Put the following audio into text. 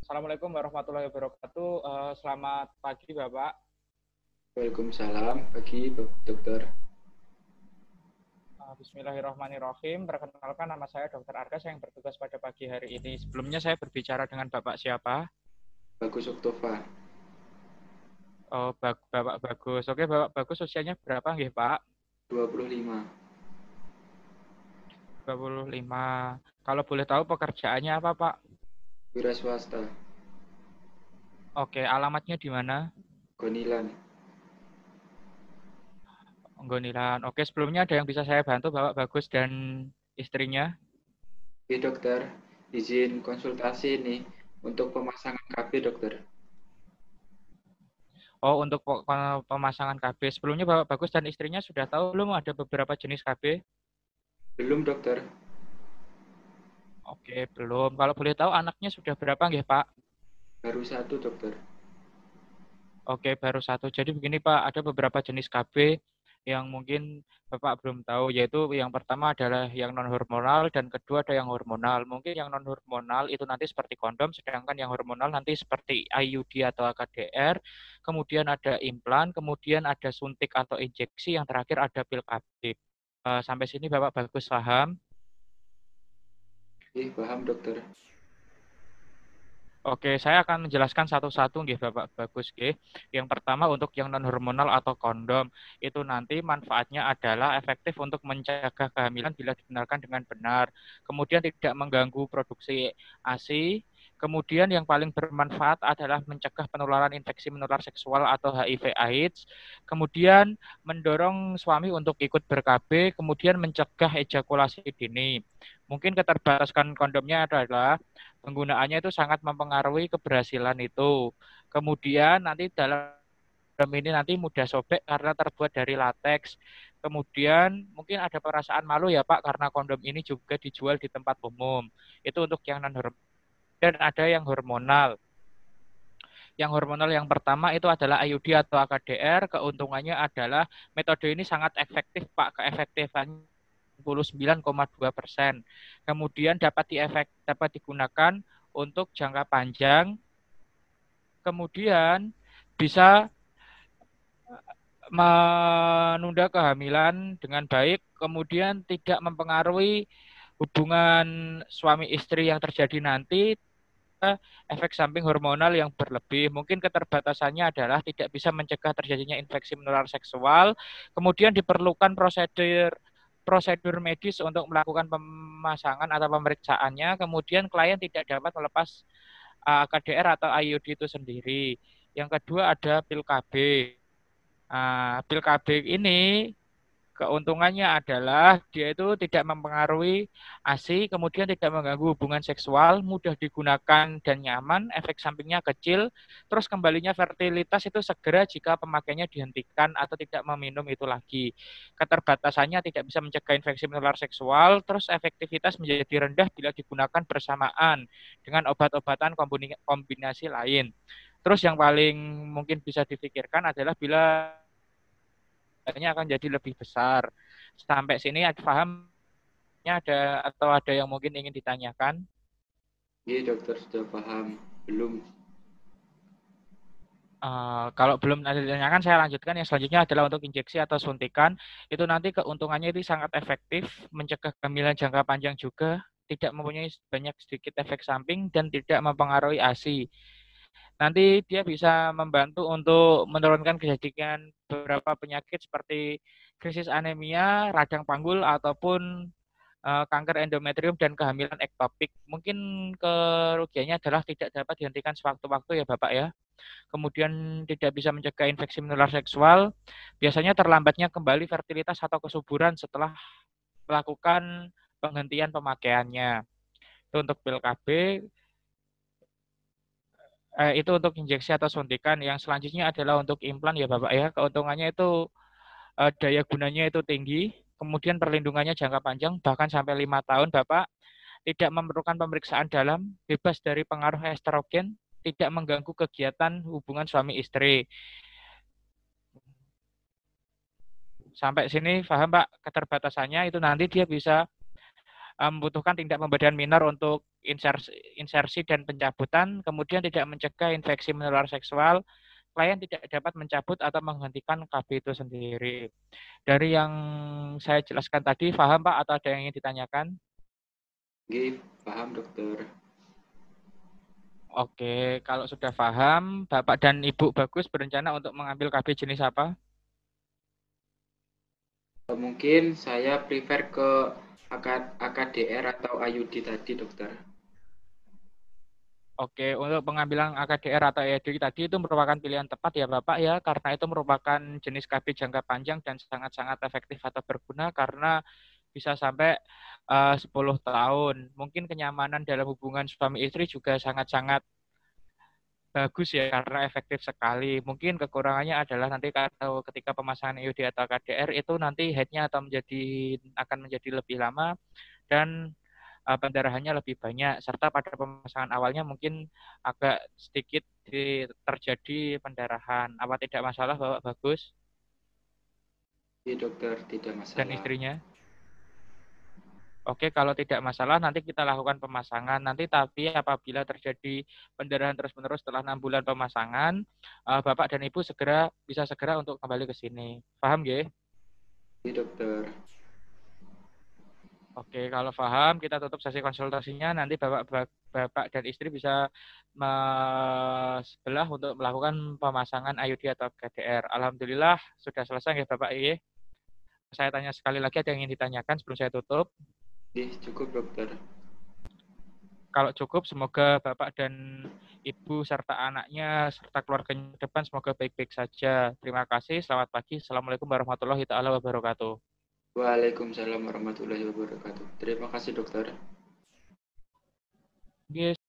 Assalamualaikum warahmatullahi wabarakatuh. Selamat pagi, Bapak. Waalaikumsalam, pagi dokter. Bismillahirrahmanirrahim. Perkenalkan, nama saya Dr. Argas yang bertugas pada pagi hari ini. Sebelumnya saya berbicara dengan Bapak siapa? Bagus Oktova, Oh, Bapak Bagus. Oke, Bapak Bagus usianya berapa nggih, Pak? 25. 25. Kalau boleh tahu pekerjaannya apa, Pak? Wira swasta, Oke, alamatnya di mana? Gonilan. Nggonilan. Oke, sebelumnya ada yang bisa saya bantu, Bapak Bagus dan istrinya? Oke dokter, izin konsultasi nih untuk pemasangan KB dokter. Oh, untuk pemasangan KB. Sebelumnya Bapak Bagus dan istrinya sudah tahu belum ada beberapa jenis KB? Belum dokter, Oke, belum. Kalau boleh tahu anaknya sudah berapa nggih, Pak? baru satu dokter. Oke, baru satu. Jadi begini, Pak, ada beberapa jenis KB yang mungkin Bapak belum tahu, yaitu yang pertama adalah yang non-hormonal dan kedua ada yang hormonal. Mungkin yang non-hormonal itu nanti seperti kondom, sedangkan yang hormonal nanti seperti IUD atau AKDR, kemudian ada implan, kemudian ada suntik atau injeksi, yang terakhir ada pil KB. Sampai sini Bapak Bagus paham? Paham dokter. Oke, saya akan menjelaskan satu-satu nggih Bapak Bagus nggih. Yang pertama untuk yang non hormonal atau kondom, itu nanti manfaatnya adalah efektif untuk mencegah kehamilan bila digunakan dengan benar. Kemudian tidak mengganggu produksi ASI. Kemudian yang paling bermanfaat adalah mencegah penularan infeksi menular seksual atau HIV AIDS. Kemudian mendorong suami untuk ikut ber-KB, kemudian mencegah ejakulasi dini. Mungkin keterbatasan kondomnya adalah penggunaannya itu sangat mempengaruhi keberhasilan itu. Kemudian nanti dalam ini nanti mudah sobek karena terbuat dari lateks. Kemudian mungkin ada perasaan malu ya Pak karena kondom ini juga dijual di tempat umum. Itu untuk yang non hormonal dan ada yang hormonal. Yang hormonal yang pertama itu adalah IUD atau AKDR. Keuntungannya adalah metode ini sangat efektif Pak. Keefektifannya 99,2%. Kemudian dapat digunakan untuk jangka panjang. Kemudian bisa menunda kehamilan dengan baik, kemudian tidak mempengaruhi hubungan suami istri yang terjadi nanti, efek samping hormonal yang berlebih. Mungkin keterbatasannya adalah tidak bisa mencegah terjadinya infeksi menular seksual, kemudian diperlukan prosedur medis untuk melakukan pemasangan atau pemeriksaannya, kemudian klien tidak dapat melepas KDR atau IUD itu sendiri. Yang kedua ada pil KB. Pil KB ini keuntungannya adalah dia itu tidak mempengaruhi ASI, kemudian tidak mengganggu hubungan seksual, mudah digunakan dan nyaman, efek sampingnya kecil, terus kembalinya fertilitas itu segera jika pemakainya dihentikan atau tidak meminum itu lagi. Keterbatasannya tidak bisa mencegah infeksi menular seksual, terus efektivitas menjadi rendah bila digunakan bersamaan dengan obat-obatan kombinasi lain. Terus yang paling mungkin bisa difikirkan adalah bila akan jadi lebih besar. Sampai sini ada pahamnya ada atau ada yang mungkin ingin ditanyakan? Iya dokter sudah paham. Belum. Kalau belum ada ditanyakan, saya lanjutkan. Yang selanjutnya adalah untuk injeksi atau suntikan. Itu nanti keuntungannya itu sangat efektif, mencegah kehamilan jangka panjang juga, tidak mempunyai banyak sedikit efek samping, dan tidak mempengaruhi ASI. Nanti dia bisa membantu untuk menurunkan kejadian beberapa penyakit seperti krisis anemia, radang panggul, ataupun kanker endometrium dan kehamilan ektopik. Mungkin kerugiannya adalah tidak dapat dihentikan sewaktu-waktu ya Bapak ya. Kemudian tidak bisa mencegah infeksi menular seksual. Biasanya terlambatnya kembali fertilitas atau kesuburan setelah melakukan penghentian pemakaiannya. Itu untuk pil KB, itu untuk injeksi atau suntikan. Yang selanjutnya adalah untuk implan ya Bapak ya. Keuntungannya itu daya gunanya itu tinggi, kemudian perlindungannya jangka panjang bahkan sampai 5 tahun Bapak, tidak memerlukan pemeriksaan dalam, bebas dari pengaruh estrogen, tidak mengganggu kegiatan hubungan suami istri. Sampai sini paham Pak keterbatasannya, itu nanti dia bisa membutuhkan tindak pemberdayaan minor untuk insersi dan pencabutan, kemudian tidak mencegah infeksi menular seksual, klien tidak dapat mencabut atau menghentikan KB itu sendiri. Dari yang saya jelaskan tadi, paham Pak atau ada yang ingin ditanyakan? Oke, paham dokter. Oke, kalau sudah paham, Bapak dan Ibu Bagus berencana untuk mengambil KB jenis apa? Mungkin saya prefer ke AKDR atau IUD tadi dokter. Oke, untuk pengambilan AKDR atau ED tadi itu merupakan pilihan tepat ya Bapak ya, karena itu merupakan jenis KB jangka panjang dan sangat-sangat efektif atau berguna karena bisa sampai 10 tahun. Mungkin kenyamanan dalam hubungan suami istri juga sangat-sangat bagus ya karena efektif sekali. Mungkin kekurangannya adalah nanti kalau ketika pemasangan EUD atau KDR itu nanti headnya atau akan menjadi lebih lama dan pendarahannya lebih banyak serta pada pemasangan awalnya mungkin agak sedikit terjadi pendarahan. Apa tidak masalah Bapak Bagus Iya dokter, tidak dan masalah. istrinya? Oke, kalau tidak masalah nanti kita lakukan pemasangan. Nanti tapi apabila terjadi pendarahan terus-menerus setelah 6 bulan pemasangan, Bapak dan Ibu bisa segera untuk kembali ke sini. Paham ya? Iya dokter. Oke, kalau paham kita tutup sesi konsultasinya. Nanti Bapak dan istri bisa sebelah untuk melakukan pemasangan IUD atau KDR. Alhamdulillah sudah selesai ya Bapak ya. Saya tanya sekali lagi ada yang ingin ditanyakan sebelum saya tutup. Cukup dokter. Kalau cukup, semoga Bapak dan Ibu serta anaknya serta keluarganya ke depan semoga baik-baik saja. Terima kasih. Selamat pagi. Assalamualaikum warahmatullahi wabarakatuh. Waalaikumsalam warahmatullahi wabarakatuh. Terima kasih dokter. Yes.